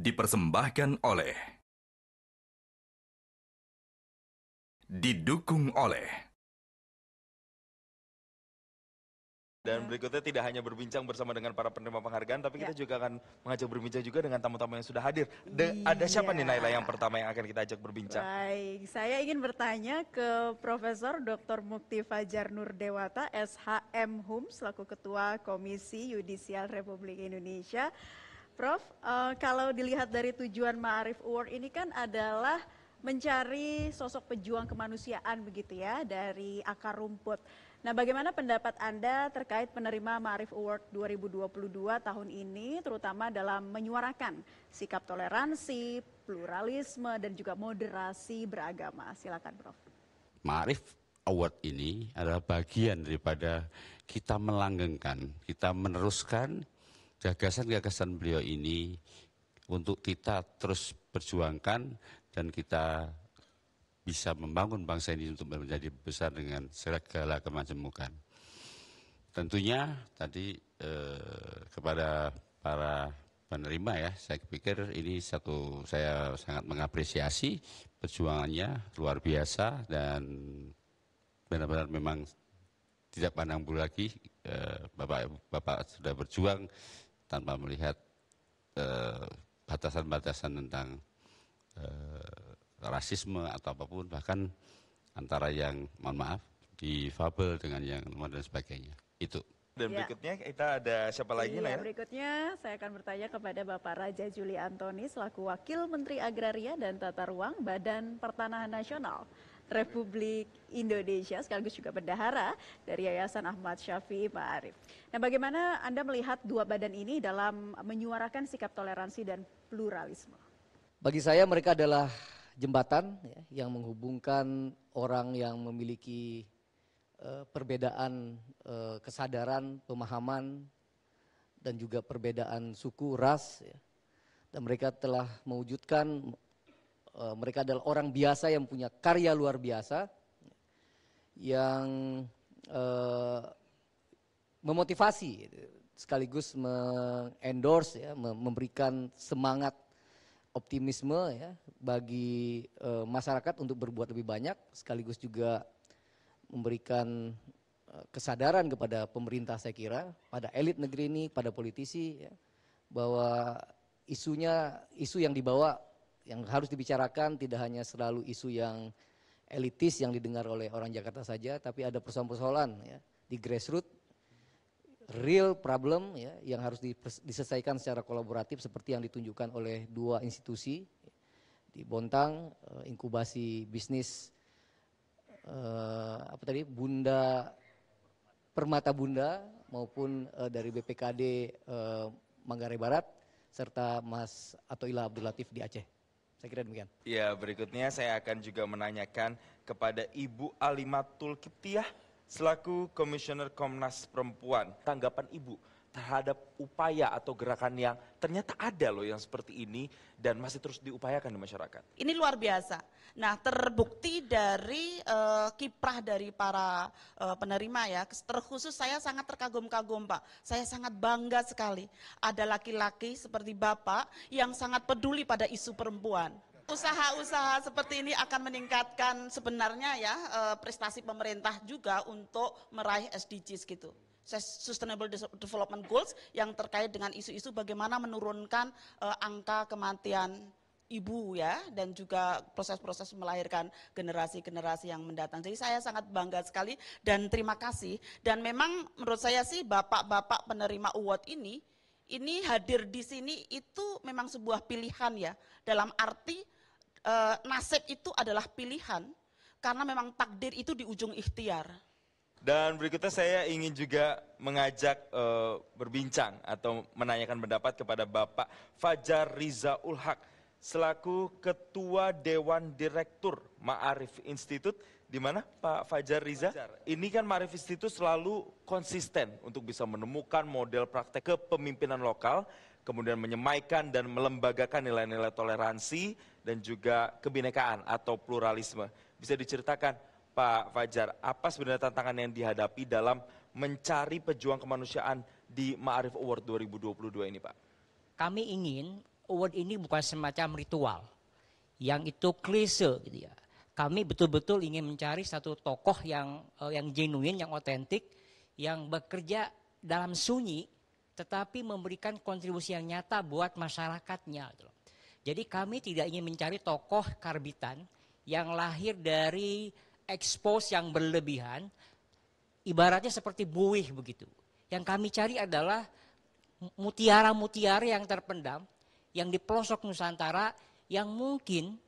Dipersembahkan oleh, didukung oleh. Dan berikutnya tidak hanya berbincang bersama dengan para penerima penghargaan, tapi kita juga akan mengajak berbincang juga dengan tamu-tamu yang sudah hadir. Ada siapa nih Naila yang pertama yang akan kita ajak berbincang? Baik, saya ingin bertanya ke Profesor Dr. Mukti Fajar Nurdewata, SHM HUM, selaku Ketua Komisi Yudisial Republik Indonesia. Prof, kalau dilihat dari tujuan Ma'arif Award ini kan adalah mencari sosok pejuang kemanusiaan begitu ya, dari akar rumput. Nah, bagaimana pendapat Anda terkait penerima Ma'arif Award 2022 tahun ini, terutama dalam menyuarakan sikap toleransi, pluralisme, dan juga moderasi beragama? Silakan, Prof. Ma'arif Award ini adalah bagian daripada kita melanggengkan, kita meneruskan gagasan-gagasan beliau ini untuk kita terus perjuangkan dan kita bisa membangun bangsa ini untuk menjadi besar dengan segala kemajemukan. Tentunya tadi kepada para penerima ya, saya pikir ini saya sangat mengapresiasi perjuangannya luar biasa dan benar-benar memang tidak pandang bulu lagi. Bapak sudah berjuang tanpa melihat batasan-batasan tentang rasisme atau apapun, bahkan antara yang, mohon maaf, difabel dengan yang lemah dan sebagainya. Itu. Dan berikutnya kita ada siapa lagi, Naila? Berikutnya saya akan bertanya kepada Bapak Raja Juli Antoni selaku Wakil Menteri Agraria dan Tata Ruang Badan Pertanahan Nasional Republik Indonesia, sekaligus juga bendahara dari Yayasan Ahmad Syafi'i Ma'arif. Nah, bagaimana Anda melihat dua badan ini dalam menyuarakan sikap toleransi dan pluralisme? Bagi saya mereka adalah jembatan ya, yang menghubungkan orang yang memiliki perbedaan kesadaran, pemahaman, dan juga perbedaan suku, ras. Ya. Dan mereka telah mewujudkan, mereka adalah orang biasa yang punya karya luar biasa, yang memotivasi sekaligus mengendorse ya, memberikan semangat optimisme ya bagi masyarakat untuk berbuat lebih banyak, sekaligus juga memberikan kesadaran kepada pemerintah, saya kira, pada elit negeri ini, pada politisi ya, bahwa isu yang dibawa, yang harus dibicarakan tidak hanya selalu isu yang elitis yang didengar oleh orang Jakarta saja, tapi ada persoalan-persoalan ya di grassroots, real problem ya yang harus diselesaikan secara kolaboratif seperti yang ditunjukkan oleh dua institusi di Bontang, inkubasi bisnis Bunda Permata Bunda maupun dari BPKD Manggarai Barat serta Mas Atoila Abdul Latif di Aceh. Saya kira demikian. Ya, berikutnya saya akan juga menanyakan kepada Ibu Alimatul Kiptiah selaku Komisioner Komnas Perempuan. Tanggapan Ibu terhadap upaya atau gerakan yang ternyata ada loh yang seperti ini dan masih terus diupayakan di masyarakat. Ini luar biasa. Nah, terbukti dari kiprah dari para penerima ya, terkhusus saya sangat terkagum-kagum Pak. Saya sangat bangga sekali ada laki-laki seperti Bapak yang sangat peduli pada isu perempuan. Usaha-usaha seperti ini akan meningkatkan sebenarnya ya prestasi pemerintah juga untuk meraih SDGs gitu. Sustainable Development Goals yang terkait dengan isu-isu bagaimana menurunkan angka kematian ibu ya dan juga proses-proses melahirkan generasi-generasi yang mendatang. Jadi saya sangat bangga sekali dan terima kasih. Dan memang menurut saya sih bapak-bapak penerima award ini hadir di sini itu memang sebuah pilihan ya. Dalam arti nasib itu adalah pilihan karena memang takdir itu di ujung ikhtiar. Dan berikutnya saya ingin juga mengajak berbincang atau menanyakan pendapat kepada Bapak Fajar Riza Ulhaq selaku Ketua Dewan Direktur Ma'arif Institute. Di mana Pak Fajar Riza? Ini kan Ma'arif Institute selalu konsisten untuk bisa menemukan model praktek kepemimpinan lokal, kemudian menyemaikan dan melembagakan nilai-nilai toleransi dan juga kebinekaan atau pluralisme. Bisa diceritakan Pak Fajar, apa sebenarnya tantangan yang dihadapi dalam mencari pejuang kemanusiaan di Ma'arif Award 2022 ini Pak? Kami ingin award ini bukan semacam ritual yang itu klise gitu ya. Kami betul-betul ingin mencari satu tokoh yang genuine, yang otentik, yang bekerja dalam sunyi tetapi memberikan kontribusi yang nyata buat masyarakatnya. Jadi kami tidak ingin mencari tokoh karbitan yang lahir dari expose yang berlebihan, ibaratnya seperti buih begitu. Yang kami cari adalah mutiara-mutiara yang terpendam, yang di pelosok Nusantara, yang mungkin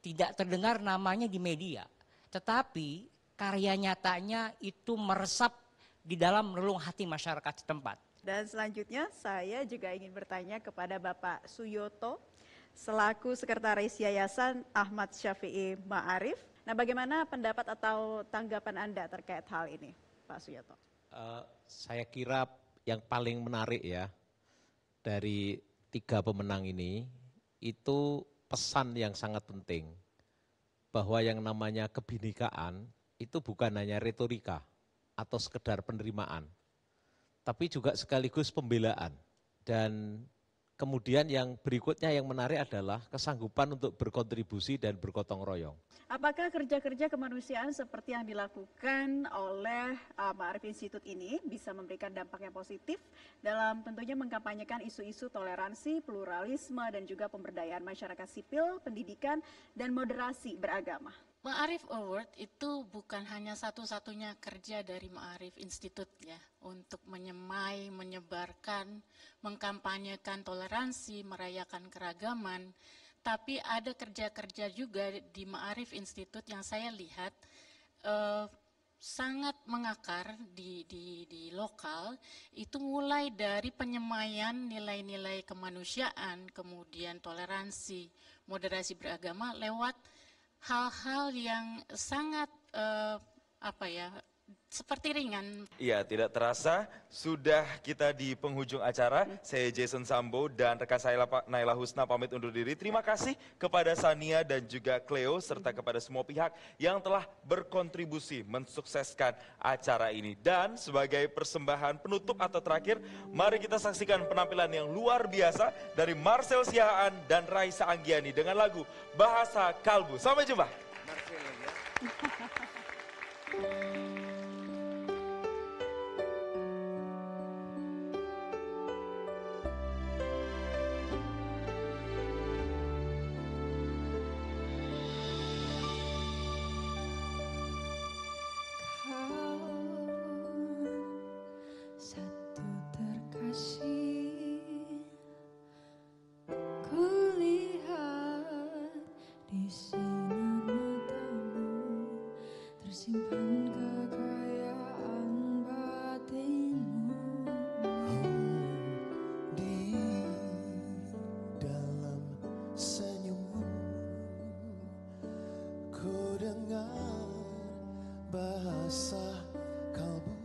tidak terdengar namanya di media. Tetapi karya nyatanya itu meresap di dalam relung hati masyarakat setempat. Dan selanjutnya saya juga ingin bertanya kepada Bapak Suyoto, selaku Sekretaris Yayasan Ahmad Syafi'i Ma'arif. Nah, bagaimana pendapat atau tanggapan Anda terkait hal ini, Pak Suyoto? Saya kira yang paling menarik ya dari 3 pemenang ini itu pesan yang sangat penting bahwa yang namanya kebinekaan itu bukan hanya retorika atau sekedar penerimaan, tapi juga sekaligus pembelaan. Dan kemudian yang berikutnya yang menarik adalah kesanggupan untuk berkontribusi dan bergotong royong. Apakah kerja-kerja kemanusiaan seperti yang dilakukan oleh Ma'arif Institute ini bisa memberikan dampak yang positif dalam tentunya mengkampanyekan isu-isu toleransi, pluralisme, dan juga pemberdayaan masyarakat sipil, pendidikan, dan moderasi beragama? Ma'arif Award itu bukan hanya satu-satunya kerja dari Ma'arif Institute ya, untuk menyemai, menyebarkan, mengkampanyekan toleransi, merayakan keragaman, tapi ada kerja-kerja juga di Ma'arif Institute yang saya lihat sangat mengakar di lokal, itu mulai dari penyemaian nilai-nilai kemanusiaan, kemudian toleransi, moderasi beragama lewat hal-hal yang sangat seperti ringan. Iya, tidak terasa sudah kita di penghujung acara. Saya Jason Sambo dan rekan saya Naila Husna pamit undur diri. Terima kasih kepada Sania dan juga Cleo serta kepada semua pihak yang telah berkontribusi mensukseskan acara ini. Dan sebagai persembahan penutup atau terakhir, mari kita saksikan penampilan yang luar biasa dari Marcel Siahaan dan Raisa Anggiani dengan lagu Bahasa Kalbu. Sampai jumpa. Satu terkasih, kulihat di sinar matamu tersimpan kekayaan batinmu. Di dalam senyummu ku dengar bahasa kalbu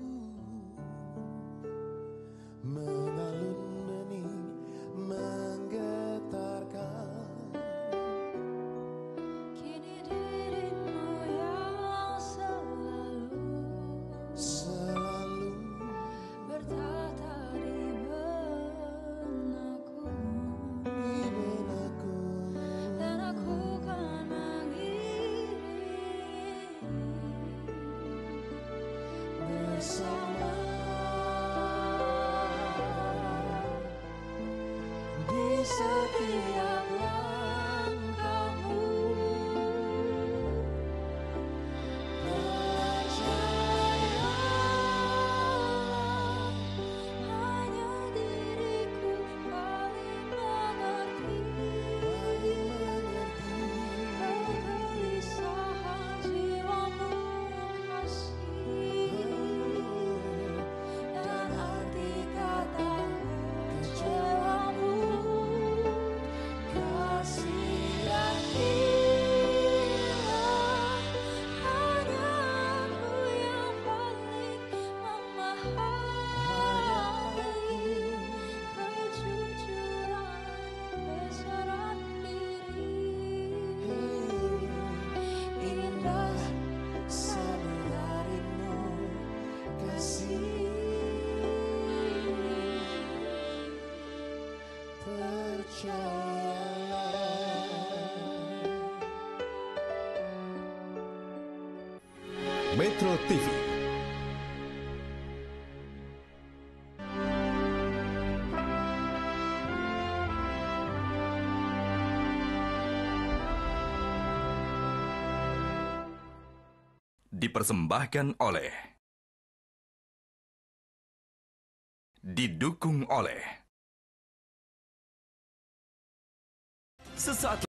mengalun bening menggetarkan. Kini dirimu yang selalu bertata di benakku, dan aku kan mengiring bersama. Di setiap langkahmu, percayalah, hanya diriku paling mengerti kegelisahan jiwamu kasih, dan arti kata kecewamu. Kasihannya hanya aku yang paling memahami kejujuran besaran diri. Indah sadarimu kasih, Metro TV. Dipersembahkan oleh, didukung oleh sesaat